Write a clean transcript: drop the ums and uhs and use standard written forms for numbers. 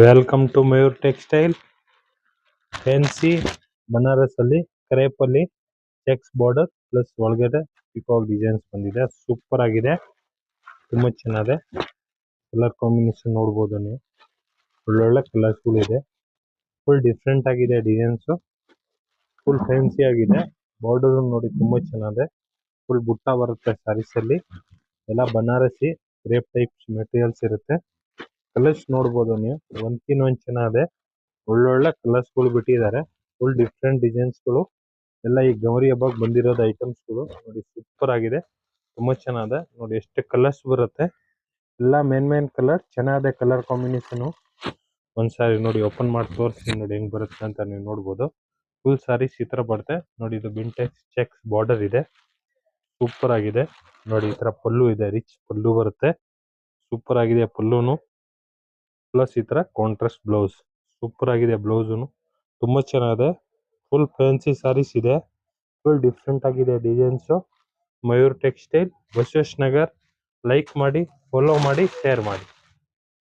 Welcome to Mayur textile. Fancy Banaras ಅಲ್ಲಿ crepe ಅಲ್ಲಿ checks border plus ಒಳಗಡೆ ಪಿಕಾಕ್ ಡಿಸೈನ್ಸ್ ಬಂದಿದೆ. ಸೂಪರ್ ಆಗಿದೆ, ತುಂಬಾ ಚೆನ್ನಾಗಿದೆ. ಕಲರ್ ಕಾಂಬಿನೇಷನ್ ನೋಡಬಹುದು ನೀವು, ಒಳ್ಳೊಳ್ಳೆ ಕಲರ್ಸ್ ಇದೆ. ಫುಲ್ ಡಿಫ್ರೆಂಟ್ ಆಗಿದೆ ಡಿಸೈನ್ಸ್, ಫುಲ್ ಫ್ಯಾನ್ಸಿ ಆಗಿದೆ. ಬಾರ್ಡರ್ ನೋಡಿ ತುಂಬಾ ಚೆನ್ನಾಗಿದೆ. ಫುಲ್ ಬುಟ್ಟ ಬರುತ್ತೆ ಸ್ಯಾರೀಸ್ ಅಲ್ಲಿ, ಎಲ್ಲ ಬನಾರಸಿ ಕ್ರೇಪ್ ಟೈಪ್ಸ್ ಮೆಟೀರಿಯಲ್ಸ್ ಇರುತ್ತೆ. ಕಲರ್ಸ್ ನೋಡಬಹುದು ನೀವು, ಒಂದ್ಕಿನ್ ಒಂದ್ ಚೆನ್ನಾಗಿದೆ. ಒಳ್ಳೊಳ್ಳೆ ಕಲರ್ಸ್ ಗಳು ಬಿಟ್ಟಿದ್ದಾರೆ, ಫುಲ್ ಡಿಫ್ರೆಂಟ್ ಡಿಸೈನ್ಸ್ ಗಳು ಎಲ್ಲ ಈ ಗೌರಿ ಹಬ್ಬಕ್ಕೆ ಬಂದಿರೋದು ಐಟಮ್ಸ್ ಗಳು ನೋಡಿ. ಸೂಪರ್ ಆಗಿದೆ, ತುಂಬಾ ಚೆನ್ನಾಗಿದೆ. ನೋಡಿ ಎಷ್ಟು ಕಲರ್ಸ್ ಬರುತ್ತೆ, ಎಲ್ಲ ಮೇನ್ ಕಲರ್ ಚೆನ್ನಾಗಿದೆ. ಕಲರ್ ಕಾಂಬಿನೇಷನ್ ಒಂದ್ಸಾರಿ ನೋಡಿ ಓಪನ್ ಮಾಡಿ ತೋರಿಸ್ತೀನಿ ನೋಡಿ ಹೆಂಗ್ ಬರುತ್ತೆ ಅಂತ ನೀವು ನೋಡ್ಬೋದು. ಫುಲ್ ಸಾರೀಸ್ ಈ ತರ ಬರುತ್ತೆ ನೋಡಿ. ಇದು ಬಿಂಟೆಕ್ಸ್ ಚೆಕ್ಸ್ ಬಾರ್ಡರ್ ಇದೆ, ಸೂಪರ್ ಆಗಿದೆ. ನೋಡಿ ಈ ತರ ಪಲ್ಲು ಇದೆ, ರಿಚ್ ಪಲ್ಲು ಬರುತ್ತೆ. ಸೂಪರ್ ಆಗಿದೆ ಪಲ್ಲುನು, ಪ್ಲಸ್ ಈ ತರ ಕಾಂಟ್ರಾಸ್ಟ್ ಬ್ಲೌಸ್. ಸೂಪರ್ ಆಗಿದೆ ಬ್ಲೌಸುನು, ತುಂಬಾ ಚೆನ್ನಾಗಿದೆ. ಫುಲ್ ಫ್ಯಾನ್ಸಿ ಸಾರೀಸ್ ಇದೆ, ಫುಲ್ ಡಿಫ್ರೆಂಟ್ ಆಗಿದೆ designs. Mayur textile, Basavesh Nagar. Like ಮಾಡಿ, ಫಾಲೋ ಮಾಡಿ, ಶೇರ್ ಮಾಡಿ.